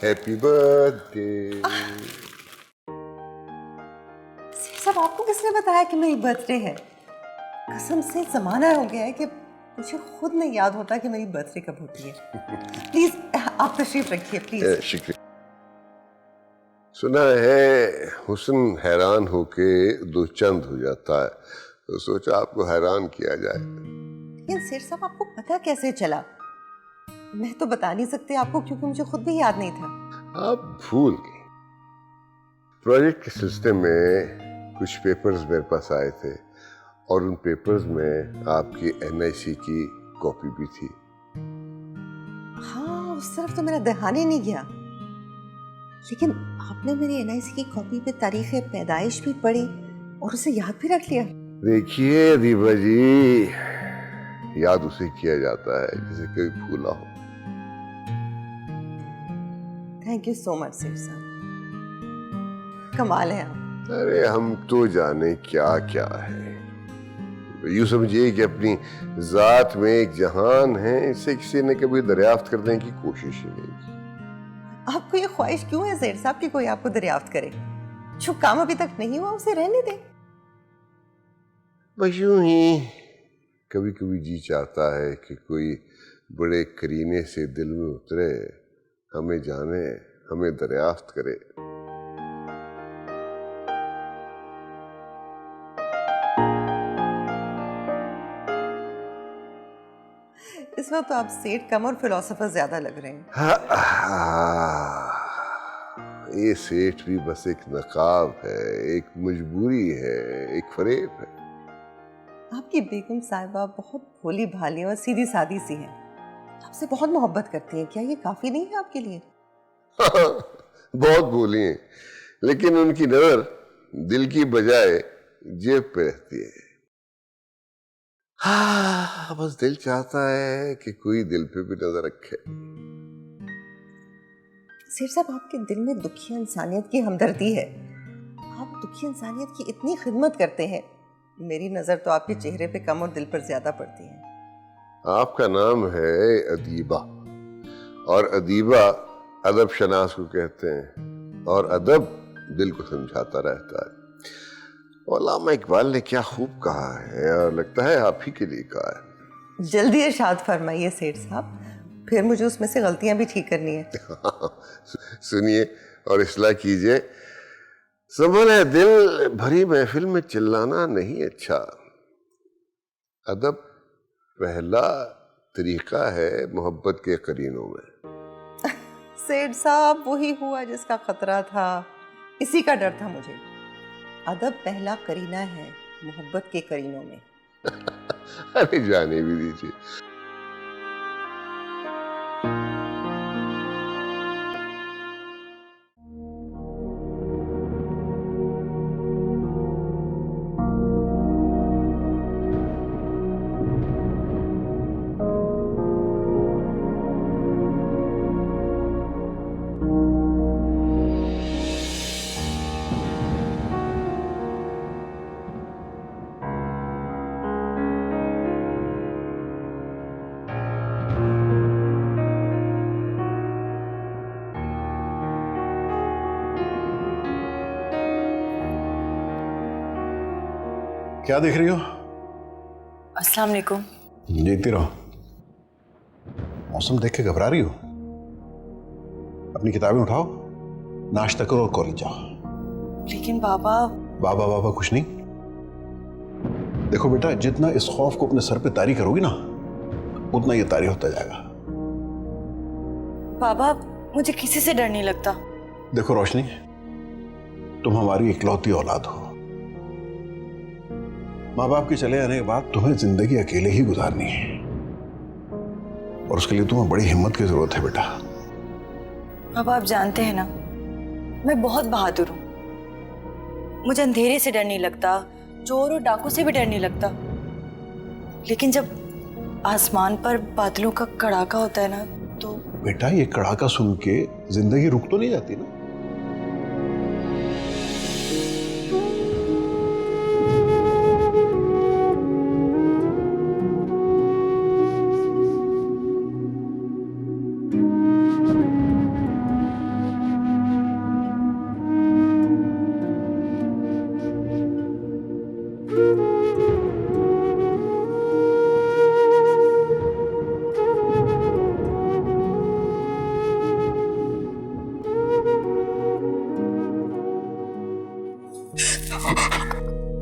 Happy birthday. सब आपको किसने बताया कि मेरी बर्थडे है? कसम से जमाना हो गया है कि मुझे खुद नहीं याद होता कि मेरी बर्थडे कब होती है। प्लीज आप तशरीफ रखिए प्लीज। शुक्रिया। सुना है हुस्न हैरान होके दो चंद हो जाता है, तो सोचा आपको हैरान किया जाए। लेकिन सेठ साहब आपको पता कैसे चला? मैं तो बता नहीं सकती आपको क्योंकि मुझे खुद भी याद नहीं था। आप भूल गए। प्रोजेक्ट के सिलसिले में कुछ पेपर्स मेरे पास आए थे और उन पेपर्स में आपकी NIC की कॉपी भी थी। हाँ, उस तरफ तो मेरा ध्यान ही नहीं गया, लेकिन आपने मेरी NIC की कॉपी पे तारीख पैदाइश भी पढ़ी और उसे याद भी रख लिया। देखिए अदीबा जी, याद उसे किया जाता है जिसे कोई भूला हो। थैंक यू सो मच सेठ साहब, कमाल है आप। अरे हम तो जाने क्या क्या है, यूं समझिए कि अपनी जात में एक जहान है, इसे किसी ने कभी दरियाफ्त करने की कोशिश ही नहीं की। आपको ये ख्वाहिश क्यों है सेठ साहब कि कोई आपको दरियाफ्त करे? जो काम अभी तक नहीं हुआ उसे रहने दें। बस यूं ही कभी कभी जी चाहता है कि कोई बड़े करीने से दिल में उतरे, हमें जाने, हमें दरियाफ्त करे। इस वक्त तो आप सेठ कम और फिलोसोफर ज्यादा लग रहे हैं। ये सेठ भी बस एक नकाब है, एक मजबूरी है, एक फरेब है। आपकी बेगम साहिबा बहुत भोली भाली और सीधी सादी सी है, आपसे बहुत मोहब्बत करती हैं। क्या ये काफी नहीं है आपके लिए? बहुत भोली हैं, लेकिन उनकी नजर दिल की बजाय जेब पे रहती है। हाँ, बस दिल चाहता है कि कोई दिल पे भी नजर रखे। सेठ साहब, आपके दिल में दुखी इंसानियत की हमदर्दी है। आप दुखी इंसानियत की इतनी खिदमत करते हैं, मेरी नजर तो आपके चेहरे पे कम और दिल पर ज्यादा पड़ती है। आपका नाम है अदीबा, और अदीबा अदब शनास को कहते हैं, और अदब दिल को समझाता रहता है। अल्लामा इकबाल ने क्या खूब कहा है, और लगता है आप ही के लिए कहा है। जल्दी इरशाद फरमाइए सेठ साहब, फिर मुझे उसमें से गलतियां भी ठीक करनी है। सुनिए और इस्लाह कीजिए। संभल है दिल भरी महफिल में चिल्लाना नहीं अच्छा। अदब पहला तरीका है मोहब्बत के करीनों में। सेठ साहब, वही हुआ जिसका खतरा था, इसी का डर था मुझे। अदब पहला करीना है मोहब्बत के करीनों में। अरे जाने भी दीजिए। क्या देख रही हो? अस्सलाम वालेकुम। जीती रहो। मौसम देख के घबरा रही हो? अपनी किताबें उठाओ, नाश्ता करो और कॉलेज जाओ। लेकिन बाबा। बाबा बाबा कुछ नहीं। देखो बेटा, जितना इस खौफ को अपने सर पे तारी करोगी ना, उतना ये तारी होता जाएगा। बाबा, मुझे किसी से डर नहीं लगता। देखो रोशनी, तुम हमारी इकलौती औलाद हो। माँ बाप के चले जाने के बाद तुम्हें जिंदगी अकेले ही गुजारनी है, और उसके लिए तुम्हें बड़ी हिम्मत की जरूरत है बेटा। बाबा, आप जानते हैं ना, मैं बहुत बहादुर हूँ। मुझे अंधेरे से डर नहीं लगता, चोर और डाकू से भी डर नहीं लगता। लेकिन जब आसमान पर बादलों का कड़ाका होता है ना, तो बेटा ये कड़ाका सुन के जिंदगी रुक तो नहीं जाती ना।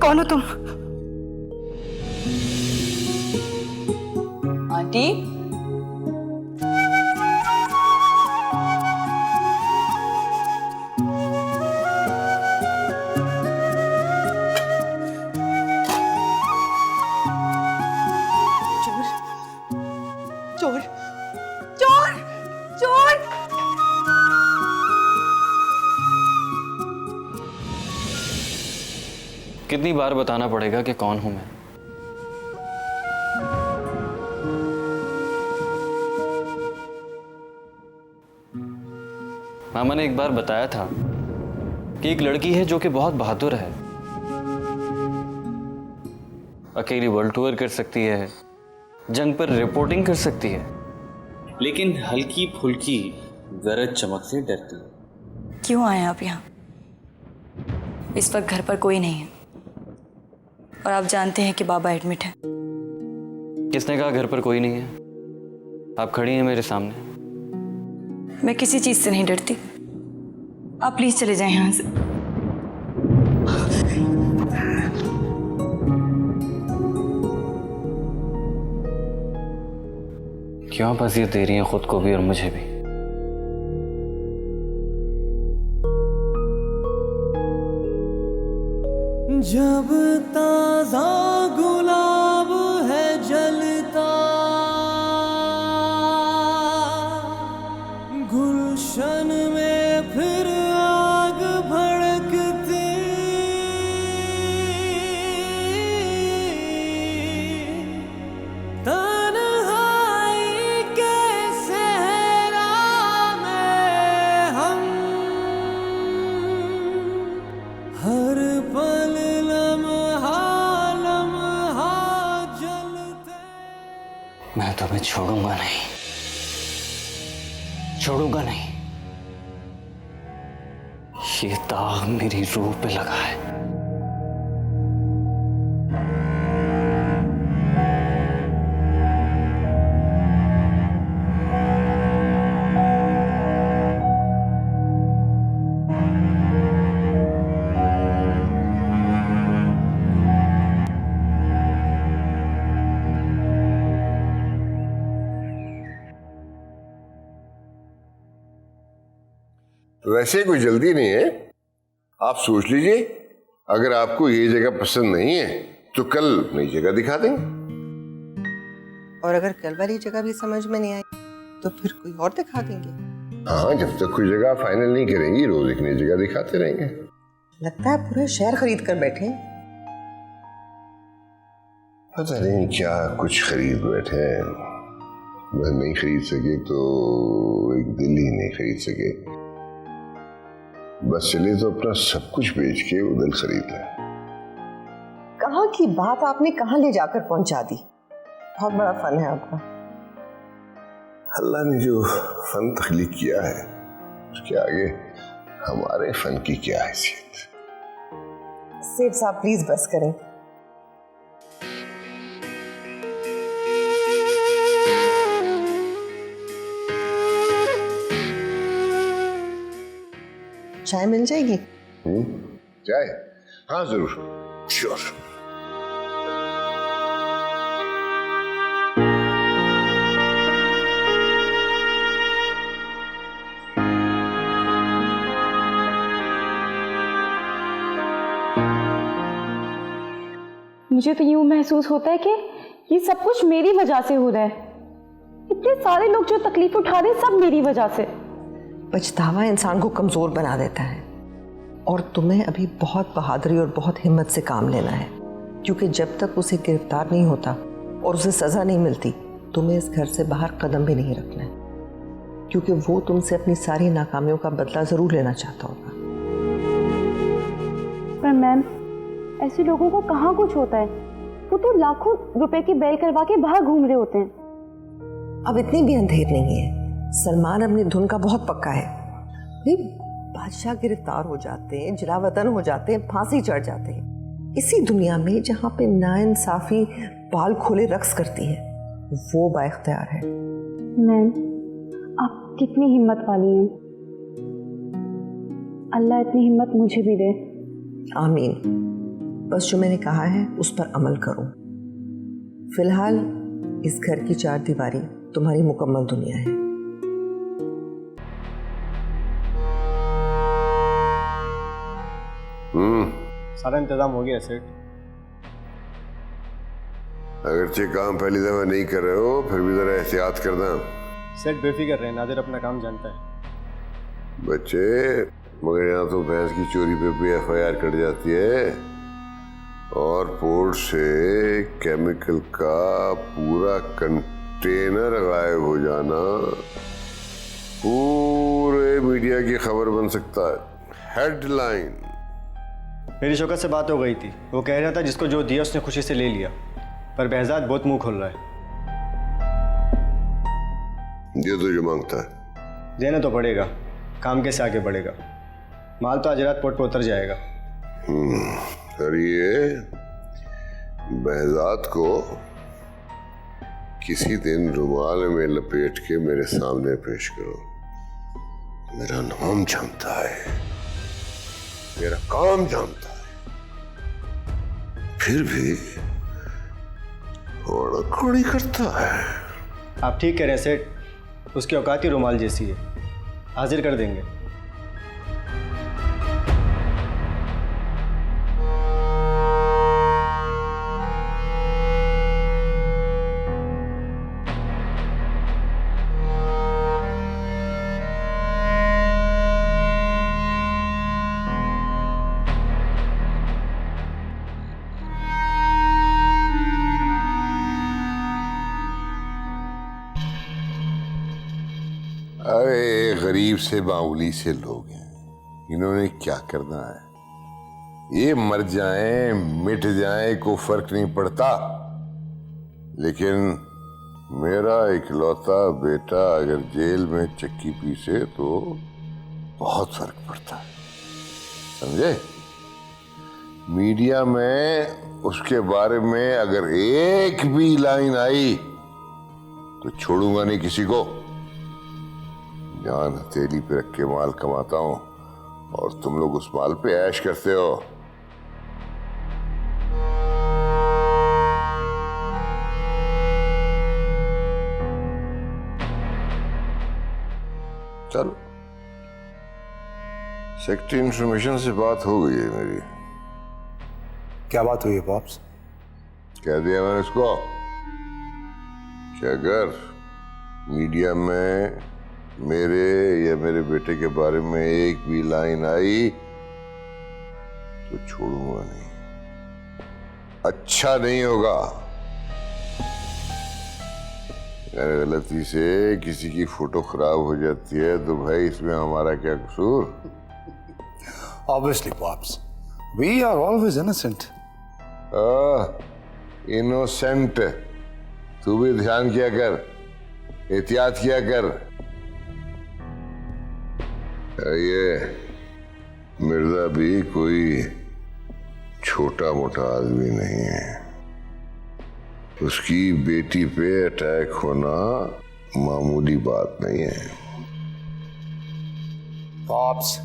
कौन हो तुम? आंटी, चोर चोर चोर! कितनी बार बताना पड़ेगा कि कौन हूं मैं? मामा ने एक बार बताया था कि एक लड़की है जो कि बहुत बहादुर है, अकेली वर्ल्ड टूर कर सकती है, जंग पर रिपोर्टिंग कर सकती है, लेकिन हल्की फुल्की गरज चमक से डरती है। क्यों आए आप यहाँ? इस वक्त घर पर कोई नहीं है और आप जानते हैं कि बाबा एडमिट है। किसने कहा घर पर कोई नहीं है? आप खड़ी हैं मेरे सामने। मैं किसी चीज से नहीं डरती। आप प्लीज चले जाएं यहाँ से। क्यों आप अज़ियत दे रही हैं खुद को भी और मुझे भी? जब ताजा गुलाब है जलता, गुलशन में फिर आग भड़कती, तन्हाई के सहरा में हम हर पल लम्हा लम्हा जलते। मैं तुम्हें छोड़ूंगा नहीं, छोड़ूंगा नहीं। ये दाग मेरी रूह पे लगा है। वैसे कोई जल्दी नहीं है, आप सोच लीजिए। अगर आपको ये जगह पसंद नहीं है तो कल नई जगह दिखा देंगे। और अगर कल वाली जगह भी समझ में नहीं आई तो फिर कोई और दिखा देंगे। हाँ, जब तक कोई जगह फाइनल नहीं करेंगी रोज एक नई जगह दिखाते रहेंगे। लगता है पूरे शहर खरीद कर बैठे हैं। पता नहीं क्या कुछ खरीद बैठे हैं। वह नहीं खरीद सके तो एक दिल ही नहीं खरीद सके। बस चले तो अपना सब कुछ बेच के वो दिल खरीद ले। कहाँ की बात आपने कहाँ ले जाकर पहुंचा दी। बहुत बड़ा फन है आपका। अल्लाह ने जो फन तख्लीक किया है उसके आगे हमारे फन की क्या हैसियत। सेठ साहब प्लीज बस करें। चाय मिल जाएगी? चाय? हाँ जरूर, श्योर। मुझे तो यूं महसूस होता है कि ये सब कुछ मेरी वजह से हो रहा है। इतने सारे लोग जो तकलीफ उठा रहे हैं सब मेरी वजह से। पछतावा इंसान को कमजोर बना देता है और तुम्हें अभी बहुत बहादुरी और बहुत हिम्मत से काम लेना है, क्योंकि जब तक उसे गिरफ्तार नहीं होता और उसे सजा नहीं मिलती तुम्हें इस घर से बाहर कदम भी नहीं रखना है, क्योंकि वो तुमसे अपनी सारी नाकामियों का बदला जरूर लेना चाहता होगा। पर मैम, ऐसे लोगों को कहाँ कुछ होता है? वो तो लाखों रुपए की बेल करवा के बाहर घूम रहे होते हैं। अब इतनी भी अंधेर नहीं है। सलमान अपनी धुन का बहुत पक्का है। बादशाह गिरफ्तार हो जाते हैं, जलावतन हो जाते हैं, फांसी चढ़ जाते हैं। इसी दुनिया में जहाँ पे नाइंसाफी बाल खोले रक्स करती है वो बाइख्तियार है। मैम, आप कितनी हिम्मत वाली हैं। अल्लाह इतनी हिम्मत मुझे भी दे। आमीन। बस जो मैंने कहा है उस पर अमल करो। फिलहाल इस घर की 4 दीवारी तुम्हारी मुकम्मल दुनिया है। सारा इंतजाम हो गया सेठ। अगरचे काम पहली दफा नहीं कर रहे हो, फिर भी जरा एहतियात करना। सेठ बेफिक्र रहे, नादिर अपना काम जानता है। बच्चे, मगर यहाँ तो भैंस की चोरी पे भी FIR कट जाती है, और पोर्ट से केमिकल का पूरा कंटेनर गायब हो जाना पूरे मीडिया की खबर बन सकता है, हेडलाइन। मेरी शौकत से बात हो गई थी, वो कह रहा था जिसको जो दिया उसने खुशी से ले लिया, पर behzad बहुत मुंह खोल रहा है। ये तो जो मांगता है देना तो पड़ेगा, काम कैसे आगे बढ़ेगा। माल तो आज रात पोर्ट पे उतर जाएगा। और ये behzad को किसी दिन रुमाल में लपेट के मेरे सामने पेश करो। मेरा नाम जानता है, मेरा काम जानता है, फिर भी खड़ी करता है। आप ठीक कह रहे हैं सेठ, उसकी औकात ही रुमाल जैसी है, हाजिर कर देंगे। अरे गरीब से मामूली से लोग हैं, इन्होंने क्या करना है। ये मर जाएं मिट जाएं को फर्क नहीं पड़ता, लेकिन मेरा इकलौता बेटा अगर जेल में चक्की पीसे तो बहुत फर्क पड़ता है, समझे। मीडिया में उसके बारे में अगर एक भी लाइन आई तो छोड़ूंगा नहीं किसी को। जान हथेली पे रख के माल कमाता हूं और तुम लोग उस माल पे ऐश करते हो। चलो, सेक्रेटरी इंफॉर्मेशन से बात हो गई है मेरी। क्या बात हुई है पॉप्स? कह दिया मैंने उसको कि अगर मीडिया में मेरे या मेरे बेटे के बारे में एक भी लाइन आई तो छोड़ूंगा नहीं, अच्छा नहीं होगा। अगर गलती से किसी की फोटो खराब हो जाती है तो भाई इसमें हमारा क्या कसूर। Obviously, Pops. We are always innocent. Innocent, तू भी ध्यान किया कर, एहतियात किया कर। ये मिर्जा भी कोई छोटा मोटा आदमी नहीं है, उसकी बेटी पे अटैक होना मामूली बात नहीं है। पॉप्स,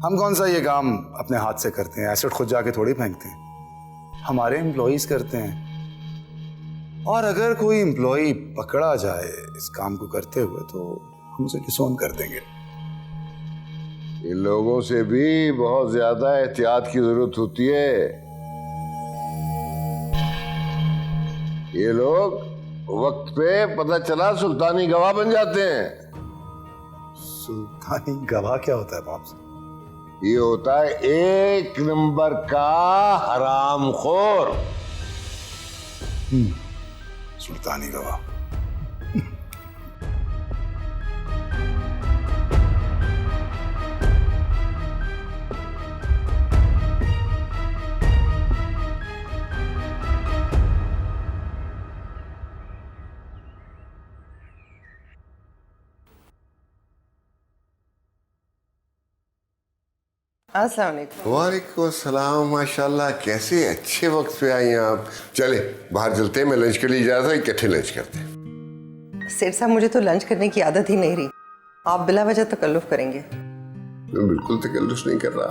हम कौन सा ये काम अपने हाथ से करते हैं? एसिड खुद जाके थोड़ी फेंकते हैं, हमारे एम्प्लॉइज करते हैं। और अगर कोई एम्प्लॉय पकड़ा जाए इस काम को करते हुए तो हम उसे डिसोन कर देंगे। इन लोगों से भी बहुत ज्यादा एहतियात की जरूरत होती है। ये लोग वक्त पे पता चला सुल्तानी गवाह बन जाते हैं। सुल्तानी गवाह क्या होता है पॉप्स? ये होता है एक नंबर का हरामखोर। सुल्तानी गवाह। अस्सलाम वालेकुम। वालेकुम अस्सलाम, माशाल्लाह, कैसे अच्छे वक्त पे आई हैं आप। चले बाहर चलते हैं, मैं लंच के लिए जा रहा था, इकट्ठे लंच करते हैं। सेठ साहब, मुझे तो लंच करने की आदत ही नहीं रही, आप बिला वजह तकल्लुफ करेंगे। मैं बिल्कुल तकल्लुफ नहीं कर रहा,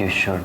You should.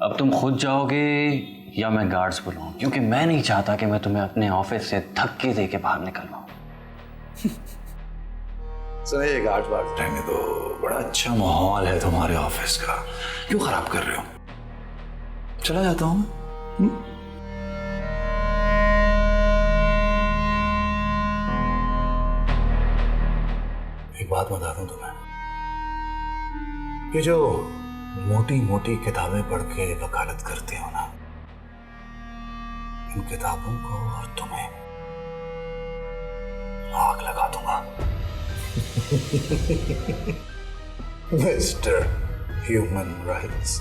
अब तुम खुद जाओगे या मैं गार्ड्स बुलाऊं, क्योंकि मैं नहीं चाहता कि मैं तुम्हें अपने ऑफिस से धक्के दे के बाहर निकलवाऊं। सुनो, ये गार्ड बात रहने दो, बड़ा अच्छा माहौल है तुम्हारे ऑफिस का, क्यों खराब कर रहे हो? चला जाता हूं। एक बात बता दूं तुम्हें, ये जो मोटी मोटी किताबें पढ़ के वकालत करते हो ना, इन किताबों को और तुम्हें आग लगा दूंगा। Mister human rights.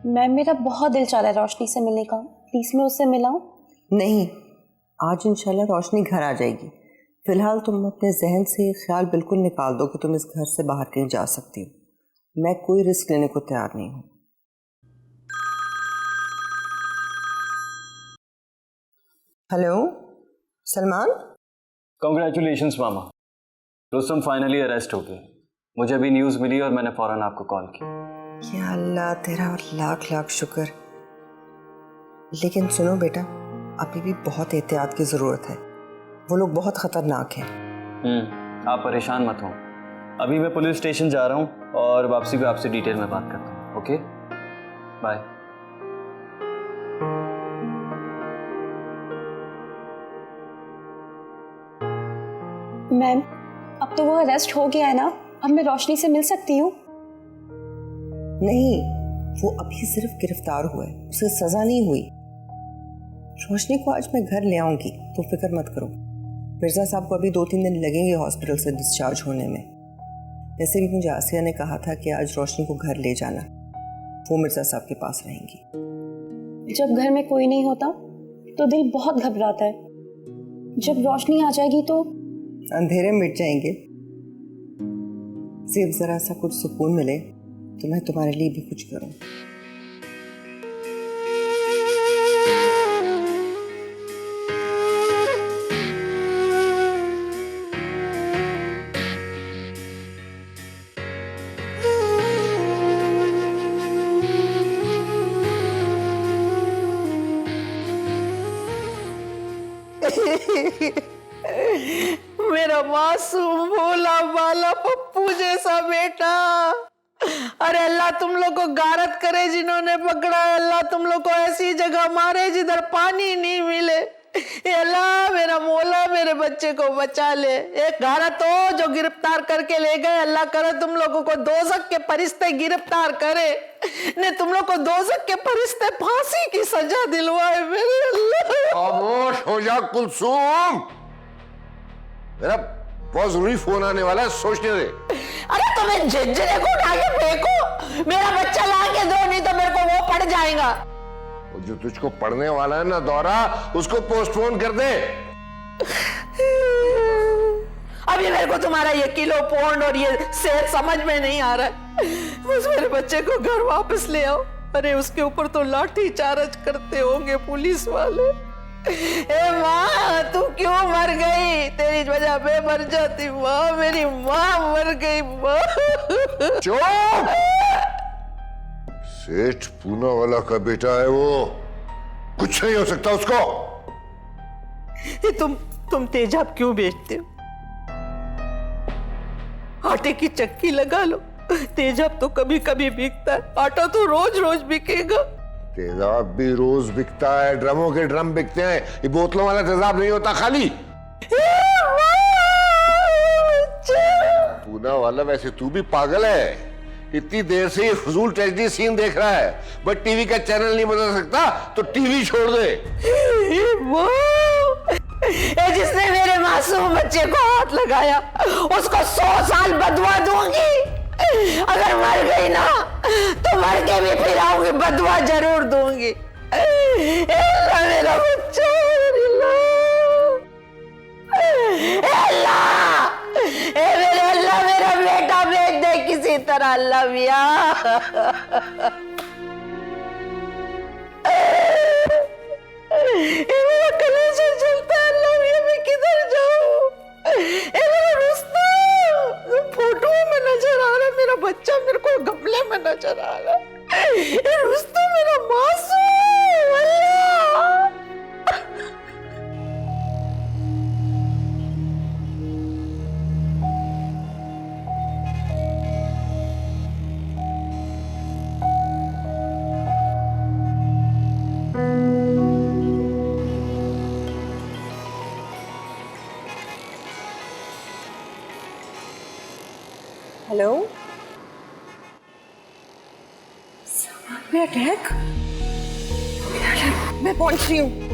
मैम, मेरा बहुत दिल चाह रहा है रोशनी से मिलने का, प्लीज मैं उससे मिलाऊं? नहीं, आज इंशाल्लाह रोशनी घर आ जाएगी। फिलहाल तुम अपने जहन से ये ख्याल बिल्कुल निकाल दो कि तुम इस घर से बाहर कहीं जा सकती हो। मैं कोई रिस्क लेने को तैयार नहीं हूँ। हेलो सलमान। कॉन्ग्रेचुलेशंस मामा, रुस्तम फाइनली अरेस्ट हो गए। मुझे अभी न्यूज़ मिली और मैंने फौरन आपको कॉल किया। या अल्लाह, तेरा लाख लाख शुक्र। लेकिन सुनो बेटा, अभी भी बहुत एहतियात की ज़रूरत है। वो लोग बहुत ख़तरनाक हैं। आप परेशान मत हो, अभी मैं पुलिस स्टेशन जा रहा हूँ और वापसी पे आपसे डिटेल में बात करता हूँ। Okay, bye. मैम, अब तो वो अरेस्ट हो गया है ना, अब मैं रोशनी से मिल सकती हूँ? नहीं, वो अभी सिर्फ गिरफ्तार हुआ है, उसे सजा नहीं हुई। रोशनी को आज मैं घर ले आऊंगी, तो फिक्र मत करो। मिर्जा साहब को अभी 2-3 दिन लगेंगे हॉस्पिटल से डिस्चार्ज होने में। वैसे भी मुझे आसिया ने कहा था कि आज रोशनी को घर ले जाना, वो मिर्जा साहब के पास रहेंगी। जब घर में कोई नहीं होता तो दिल बहुत घबराता है, जब रोशनी आ जाएगी तो अंधेरे मिट जाएंगे। सिर्फ जरा सा कुछ सुकून मिले तो मैं तुम्हारे लिए भी कुछ करूं। मेरा मासूम भोला भाला पप्पू जैसा बेटा। अरे अल्लाह तुम लोग को गारत करे जिन्होंने पकड़ा है। अल्लाह तुम लोग को ऐसी जगह मारे जिधर पानी नहीं मिले। ए अल्लाह मेरा मौला मेरे बच्चे को बचा ले। एक गारत हो जो गिरफ्तार करके ले गए, अल्लाह करे तुम लोगों को दोज़ख के फरिश्ते गिरफ्तार करे, ने तुम लोग को दोज़ख के फरिश्ते फांसी की सजा दिलवाए। मेरे अल्लाह खामोश हो जा कुलसूम, मेरा बहुत जरूरी फोन आने वाला है, सोचने दे। अरे तुम्हें झंझरे को उठा के फेंको, मेरा बच्चा ला के दो, नहीं तो मेरे को वो पड़ जाएगा। जो तुझको पढ़ने वाला है ना दौरा, उसको पोस्टपोन कर दे। अभी मेरे को तुम्हारा ये किलो पौंड और ये सेल समझ में नहीं आ रहा है। बस मेरे बच्चे को घर वापस ले आओ। अरे उसके ऊपर तो लाठी चार्ज करते होंगे पुलिस वाले। ए माँ, तू क्यों मर गई? तेरी वजह पे मर जाती माँ, मेरी माँ मर गई माँ। चुप! सेठ पूना वाला का बेटा है वो, कुछ नहीं हो सकता उसको। ये तुम तेजाब क्यों बेचते हो? आटे की चक्की लगा लो, तेजाब तो कभी कभी बिकता है, आटा तो रोज रोज बिकेगा। तेजाब भी रोज बिकता है, ड्रमों के ड्रम बिकते हैं, ये बोतलों वाला तेजाब नहीं होता खाली। पूना वाला, वैसे तू भी पागल है, इतनी देर से ये फजूल ट्रेजेडी सीन देख रहा है, बट टीवी का चैनल नहीं बदल सकता तो टीवी छोड़ दे। वो जिसने मेरे मासूम बच्चे को हाथ लगाया उसको 100 साल बदवा दूंगी। अगर मर गई ना तो मर के भी फिर आऊंगी, बदवा जरूर दूंगी। अल्लाह मेरा बच्चा, मेरे अल्लाह मेरा बेटा भेज दे किसी तरह अल्लाह मिया। मेरा कलेजा जलता है अल्लाह मिया, मैं किधर जाऊं? मेरा रुस्तम फोटो में नजर आ रहा है, मेरा बच्चा मेरे को गमले में नजर आ रहा है। रुस्तम मेरा मासूम अल्लाह। हेलो, सलमान पे अटैक? मैं पहुंच रही हूँ।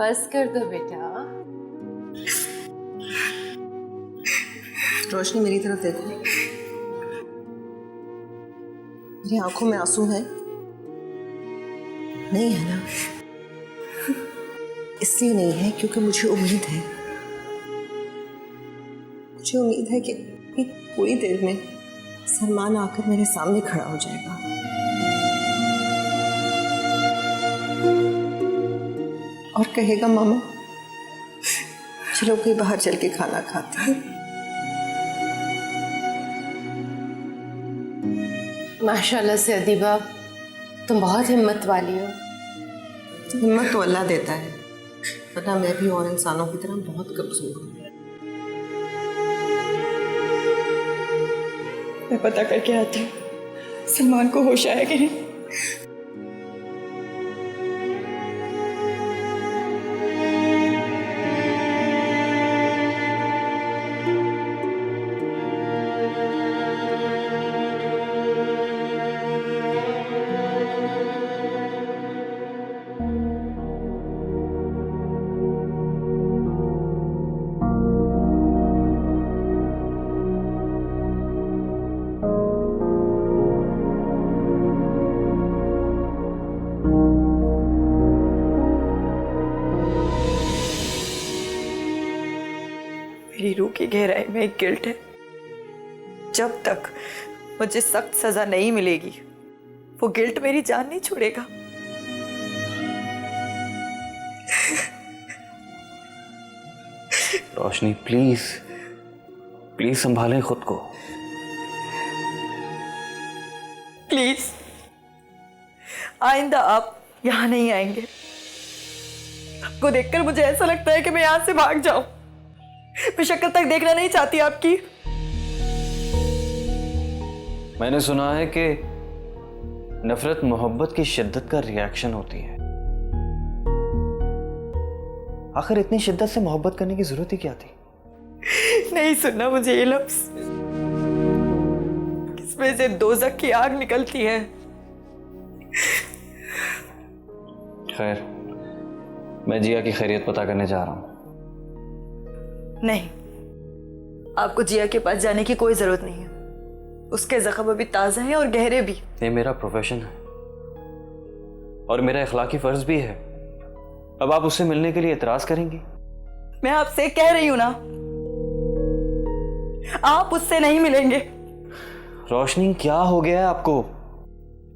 बस कर दो बेटा। रोशनी मेरी तरफ देखो, मेरी आंखों में आंसू है? नहीं है ना? इसलिए नहीं है क्योंकि मुझे उम्मीद है, मुझे उम्मीद है कि थोड़ी देर में सलमान आकर मेरे सामने खड़ा हो जाएगा और कहेगा मामा चलो कहीं बाहर चल के खाना खाते हैं। माशाल्लाह से अदीबा, तुम बहुत हिम्मत वाली हो। हिम्मत तो अल्लाह देता है, पता मैं भी और इंसानों की तरह बहुत कमजोर हूँ। मैं पता करके आती हूँ सलमान को होश आया कि नहीं। मेरी रूह की गहराई में एक गिल्ट है, जब तक मुझे सख्त सजा नहीं मिलेगी वो गिल्ट मेरी जान नहीं छोड़ेगा। रोशनी प्लीज प्लीज संभालें खुद को। प्लीज आइंदा आप यहाँ नहीं आएंगे। आपको देखकर मुझे ऐसा लगता है कि मैं यहाँ से भाग जाऊं। मैं शक्ल तक देखना नहीं चाहती आपकी। मैंने सुना है कि नफरत मोहब्बत की शिद्दत का रिएक्शन होती है। आखिर इतनी शिद्दत से मोहब्बत करने की जरूरत ही क्या थी? नहीं सुनना मुझे ये लफ्ज, इसमें से दोज़ख की आग निकलती है। खैर, मैं जिया की खैरियत पता करने जा रहा हूं। नहीं, आपको जिया के पास जाने की कोई जरूरत नहीं है। उसके जख्म अभी ताजा हैं और गहरे भी। ये मेरा प्रोफेशन है और मेरा इखलाकी फर्ज भी है। अब आप उससे मिलने के लिए इतराज करेंगी? मैं आपसे कह रही हूं ना, आप उससे नहीं मिलेंगे। रोशनी क्या हो गया है आपको?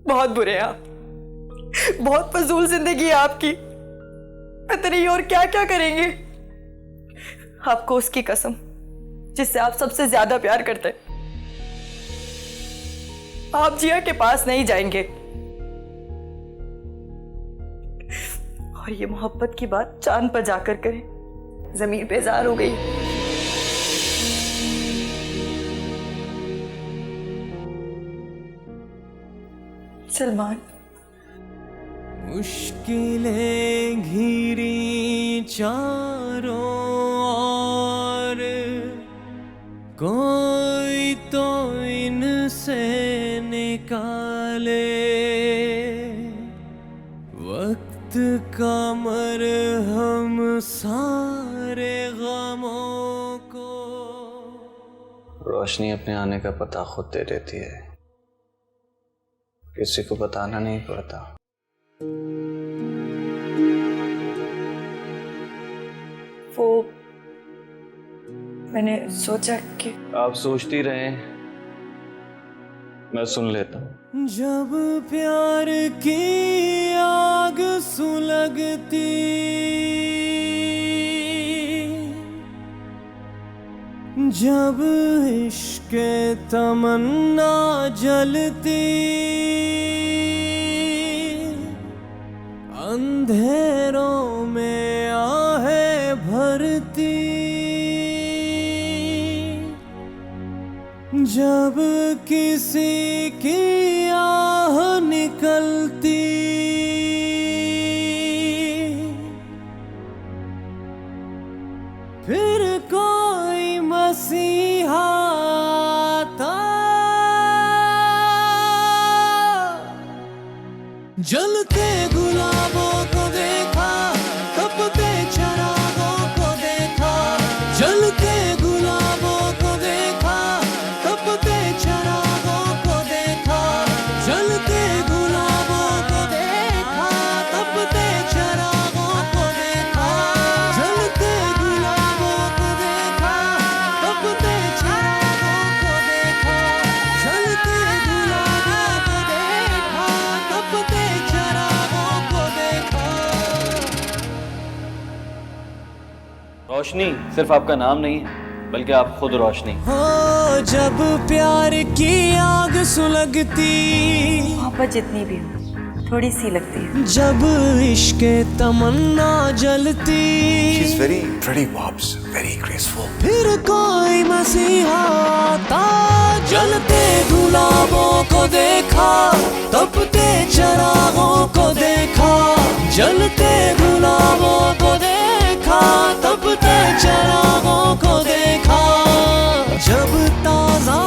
बहुत बुरे हैं आप, बहुत फजूल जिंदगी है आपकी, पता नहीं और क्या क्या करेंगे। आपको उसकी कसम जिससे आप सबसे ज्यादा प्यार करते हैं, आप जिया के पास नहीं जाएंगे। और ये मोहब्बत की बात चांद पर जाकर करें, जमीन बेजार हो गई। सलमान, मुश्किलें घिरी चारों ओर, कोई तो इनसे निकाले, वक्त का मरहम सारे गमों को। रोशनी अपने आने का पता खुद दे देती है, किसी को बताना नहीं पड़ता। वो मैंने सोचा कि आप सोचती रहें, मैं सुन लेता हूँ। जब प्यार की आग सुलगती, जब इश्क तमन्ना जलती, अंधेरों में आहें भरती, जब किसी की आह निकलती, फिर कोई मसीहा आता, जलते गुलाबों को देखा, तपते चरागों को देखा, जलते गुलाबों को देखा, तपते चरागों को देखा, जलते गुलाबों को देखा, तपते चरागों को देखा, जलते गुलाबों को देखा, तपते चरागों को देखा, जलते गुलाबों को देखा, तपते चरागों को देखा। रोशनी सिर्फ आपका नाम नहीं है, बल्कि आप खुद रोशनी। हो जब प्यार की आग सुलगती, मोहब्बत जितनी भी हो थोड़ी सी लगती है। जब इश्क तमन्ना जलती, She's very pretty, Bobs. Very graceful. फिर कोई मसीहा आता, जलते गुलाबों को देखा, तपते चरागों को देखा, जलते गुलाबों को देखा, तपते चरागों को देखा, जब ताज़ा